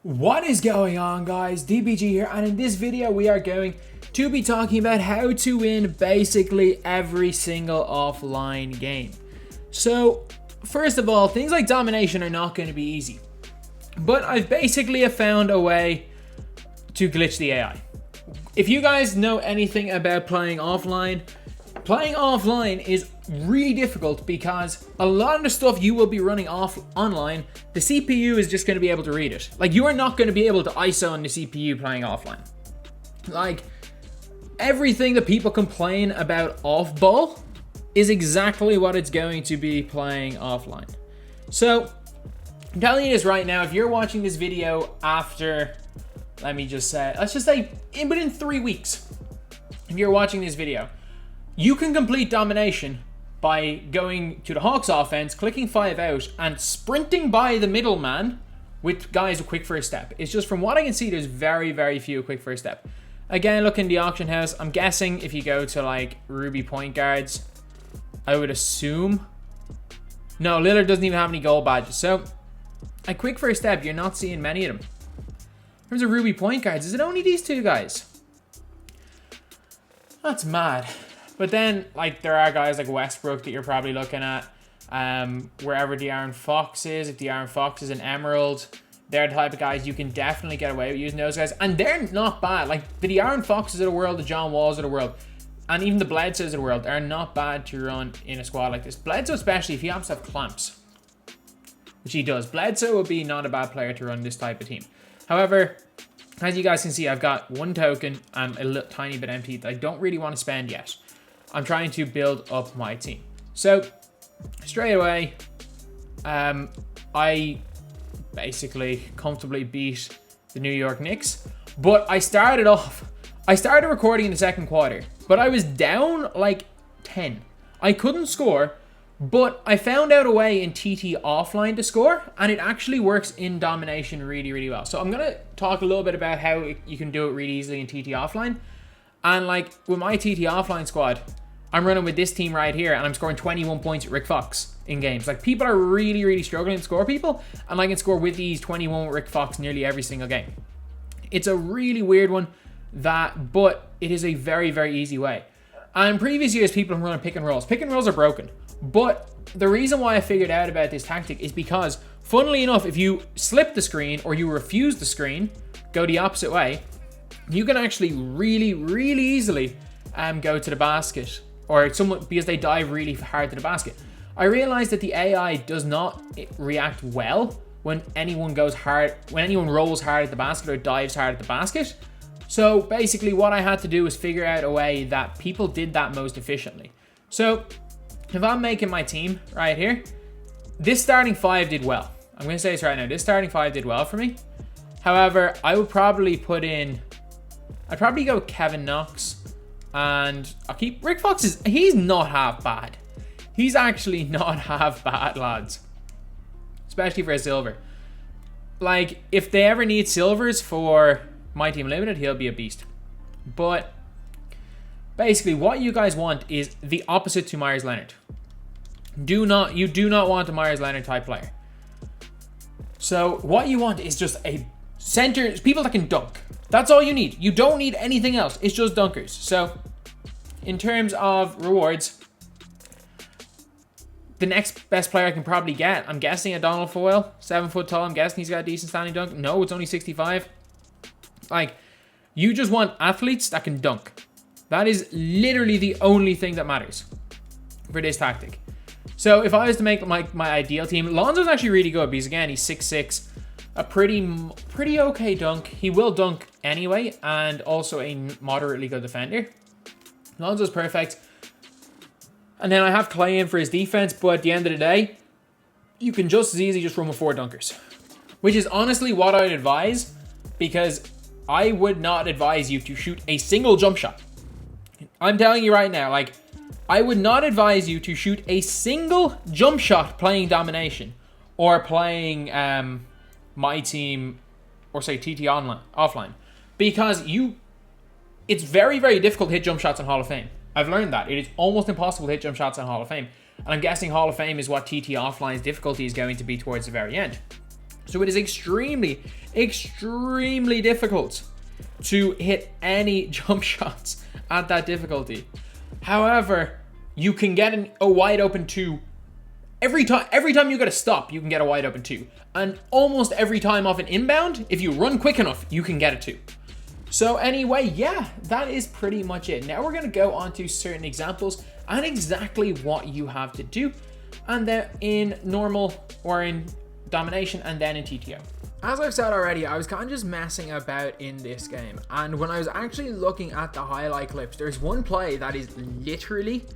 What is going on, guys? DBG here, and in this video we are going to be talking about how to win basically every single offline game. So first of all, things like domination are not going to be easy, but I've basically found a way to glitch the AI. If you guys know anything about playing offline is really difficult because a lot of the stuff you will be running online, the CPU is just going to be able to read it. Like, you are not going to be able to ISO on the CPU playing offline. Like, everything that people complain about off-ball is exactly what it's going to be playing offline. So, I'm telling you this right now, if you're watching this video after, let's just say within 3 weeks, if you're watching this video, you can complete domination by going to the Hawks offense, clicking 5 out, and sprinting by the middleman with guys with quick first step. It's just, from what I can see, there's very, very few quick first step. Again, look in the auction house. I'm guessing if you go to like Ruby point guards, I would assume. No, Lillard doesn't even have any gold badges. So, a quick first step, you're not seeing many of them. In terms of Ruby point guards, is it only these two guys? That's mad. But then, like, there are guys like Westbrook that you're probably looking at. Wherever De'Aaron Fox is, if De'Aaron Fox is an Emerald, they're the type of guys you can definitely get away with using those guys. And they're not bad. Like, the De'Aaron Foxes of the world, the John Walls of the world, and even the Bledsoes of the world are not bad to run in a squad like this. Bledsoe, especially if he happens to have clamps, which he does. Bledsoe would be not a bad player to run this type of team. However, as you guys can see, I've got one token and a little tiny bit empty that I don't really want to spend yet. I'm trying to build up my team. So, straight away, I basically comfortably beat the New York Knicks. But I started recording in the second quarter, but I was down like 10. I couldn't score, but I found out a way in TT offline to score, and it actually works in domination really, really well. So I'm going to talk a little bit about how you can do it really easily in TT offline. And like with my TT offline squad, I'm running with this team right here, and I'm scoring 21 points at Rick Fox in games. Like, people are really, really struggling to score people, and I can score with these 21 with Rick Fox nearly every single game. It's a really weird one, but it is a very, very easy way. And in previous years, people have run pick and rolls. Pick and rolls are broken. But the reason why I figured out about this tactic is because, funnily enough, if you slip the screen or you refuse the screen, go the opposite way, you can actually really, really easily go to the basket, or someone, because they dive really hard to the basket. I realized that the AI does not react well when anyone goes hard, when anyone rolls hard at the basket or dives hard at the basket. So basically what I had to do was figure out a way that people did that most efficiently. So if I'm making my team right here, this starting 5 did well. I'm going to say this right now. This starting 5 did well for me. However, I would probably I'd probably go Kevin Knox, and I'll keep Rick Fox. He's not half bad. He's actually not half bad, lads. Especially for a silver. Like, if they ever need silvers for MyTEAM Limited, he'll be a beast. But basically, what you guys want is the opposite to Myers Leonard. You do not want a Myers Leonard type player. So what you want is just a center, people that can dunk. That's all you need. You don't need anything else. It's just dunkers. So, in terms of rewards, the next best player I can probably get, I'm guessing a Donald Foyle, 7 foot tall. I'm guessing he's got a decent standing dunk. No, it's only 65. Like, you just want athletes that can dunk. That is literally the only thing that matters for this tactic. So, if I was to make my ideal team, Lonzo's actually really good because, again, he's 6'6". A pretty okay dunk. He will dunk anyway, and also a moderately good defender. Lonzo's perfect. And then I have Clay in for his defense, but at the end of the day, you can just as easily just run with 4 dunkers. Which is honestly what I'd advise, because I would not advise you to shoot a single jump shot. I'm telling you right now, like, I would not advise you to shoot a single jump shot playing domination or playing my team, or say TT offline, because it's very, very difficult to hit jump shots in Hall of Fame. I've learned that. It is almost impossible to hit jump shots in Hall of Fame. And I'm guessing Hall of Fame is what TT offline's difficulty is going to be towards the very end. So it is extremely, extremely difficult to hit any jump shots at that difficulty. However, you can get a wide open 2 every time you get a stop, you can get a wide open 2. And almost every time off an inbound, if you run quick enough, you can get a 2. So anyway, yeah, that is pretty much it. Now we're going to go on to certain examples and exactly what you have to do, and then in normal or in domination and then in TTO. As I've said already, I was kind of just messing about in this game, and when I was actually looking at the highlight clips, there's one play that is literally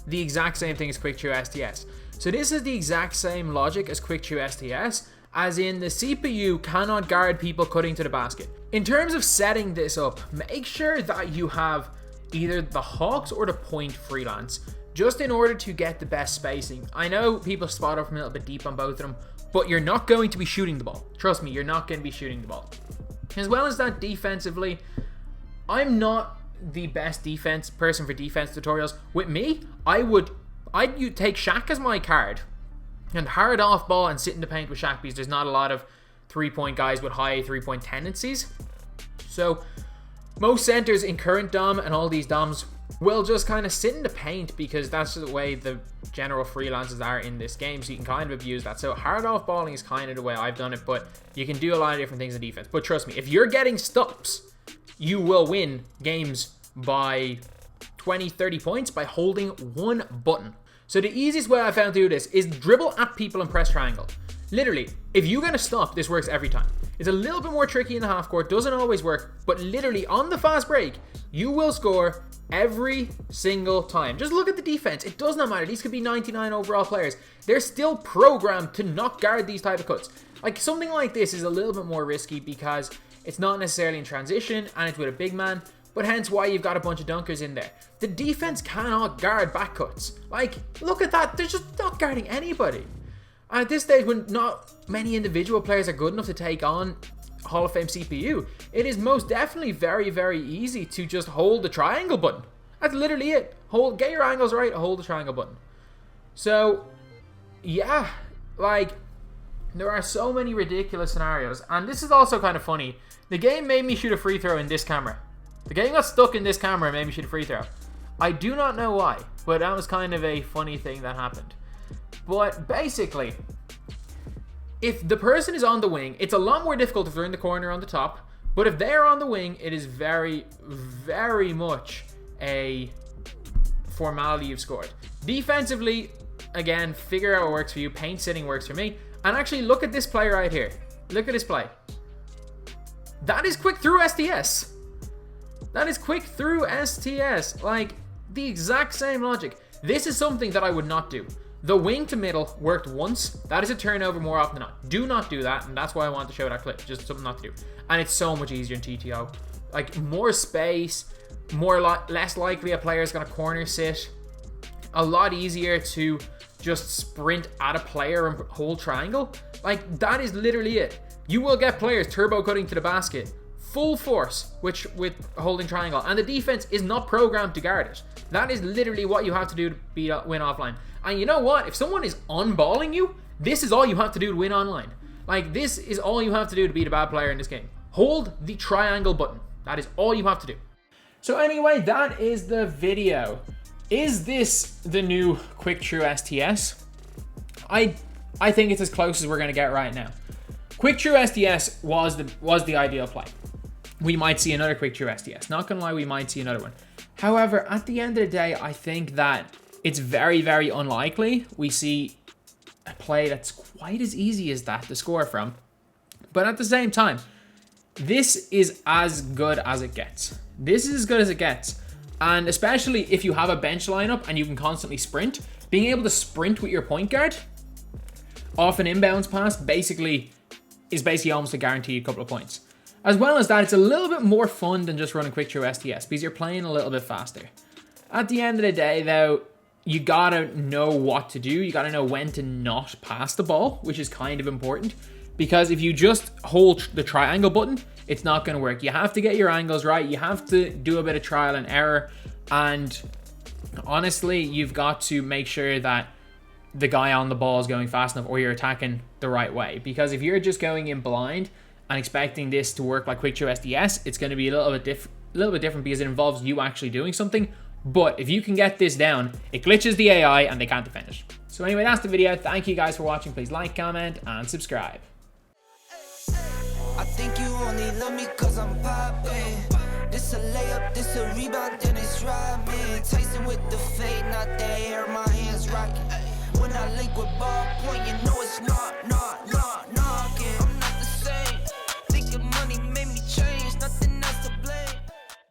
the exact same thing as quick true STS. So this is the exact same logic as quick true STS, as in the CPU cannot guard people cutting to the basket. In terms of setting this up, make sure that you have either the Hawks or the point freelance, just in order to get the best spacing. I know people spot up from a little bit deep on both of them, but you're not going to be shooting the ball. Trust me, you're not going to be shooting the ball. As well as that, defensively, I'm not the best defense person for defense tutorials. With me, I'd take Shaq as my card and hard off ball and sit in the paint with Shaq, because there's not a lot of 3-point guys with high 3-point tendencies. So most centers in current dom and all these doms will just kind of sit in the paint, because that's the way the general freelancers are in this game, so you can kind of abuse that. So hard off balling is kind of the way I've done it, but you can do a lot of different things in defense. But trust me, if you're getting stops, you will win games by 20-30 points by holding one button. So the easiest way I found to do this is dribble at people and press triangle. Literally, if you get a stop, this works every time. It's a little bit more tricky in the half court, doesn't always work, but literally on the fast break, you will score every single time. Just look at the defense. It does not matter. These could be 99 overall players. They're still programmed to not guard these type of cuts. Like, something like this is a little bit more risky because it's not necessarily in transition and it's with a big man, but hence why you've got a bunch of dunkers in there. The defense cannot guard back cuts. Like, look at that. They're just not guarding anybody. And at this stage, when not many individual players are good enough to take on Hall of Fame CPU, it is most definitely very, very easy to just hold the triangle button. That's literally it. Get your angles right, hold the triangle button. So, yeah, like, there are so many ridiculous scenarios. And this is also kind of funny. The game made me shoot a free throw in this camera. The game got stuck in this camera and made me shoot a free throw. I do not know why, but that was kind of a funny thing that happened. But basically, if the person is on the wing, it's a lot more difficult if they're in the corner on the top. But if they're on the wing, it is very, very much a formality you've scored. Defensively, again, figure out what works for you. Paint sitting works for me. And actually, look at this play right here. Look at this play. That is quick through STS. That is quick through STS. Like, the exact same logic. This is something that I would not do. The wing to middle worked once. That is a turnover more often than not. Do not do that, and that's why I want to show that clip. Just something not to do. And it's so much easier in TTO. Like, more space, less likely a player is going to corner sit. A lot easier to just sprint at a player and hold triangle. Like, that is literally it. You will get players turbo cutting to the basket full force, with holding triangle, and the defense is not programmed to guard it. That is literally what you have to do to win offline. And you know what? If someone is unballing you, this is all you have to do to win online. Like, this is all you have to do to beat a bad player in this game. Hold the triangle button. That is all you have to do. So anyway, that is the video. Is this the new quick true STS? I think it's as close as we're going to get right now. Quick true STS was the ideal play. We might see another quick true STS. Not gonna lie, we might see another one. However, at the end of the day, I think that it's very, very unlikely we see a play that's quite as easy as that to score from. But at the same time, this is as good as it gets. This is as good as it gets. And especially if you have a bench lineup and you can constantly sprint, being able to sprint with your point guard off an inbounds pass is basically almost a guaranteed couple of points. As well as that, it's a little bit more fun than just running quick true STS because you're playing a little bit faster. At the end of the day, though, you gotta know what to do. You gotta know when to not pass the ball, which is kind of important. Because if you just hold the triangle button, it's not gonna work. You have to get your angles right. You have to do a bit of trial and error. And honestly, you've got to make sure that the guy on the ball is going fast enough or you're attacking the right way. Because if you're just going in blind and expecting this to work like quick through SDS, it's going to be a little bit different because it involves you actually doing something. But if you can get this down, it glitches the AI and they can't defend it. So anyway, that's the video. Thank you guys for watching. Please like, comment, and subscribe. I think you only love me cause I'm popping. This a layup, this a rebound, then it's robbing. Tyson with the fade, not the air, my hands rocking. When I link with ball point, you know it's not, no.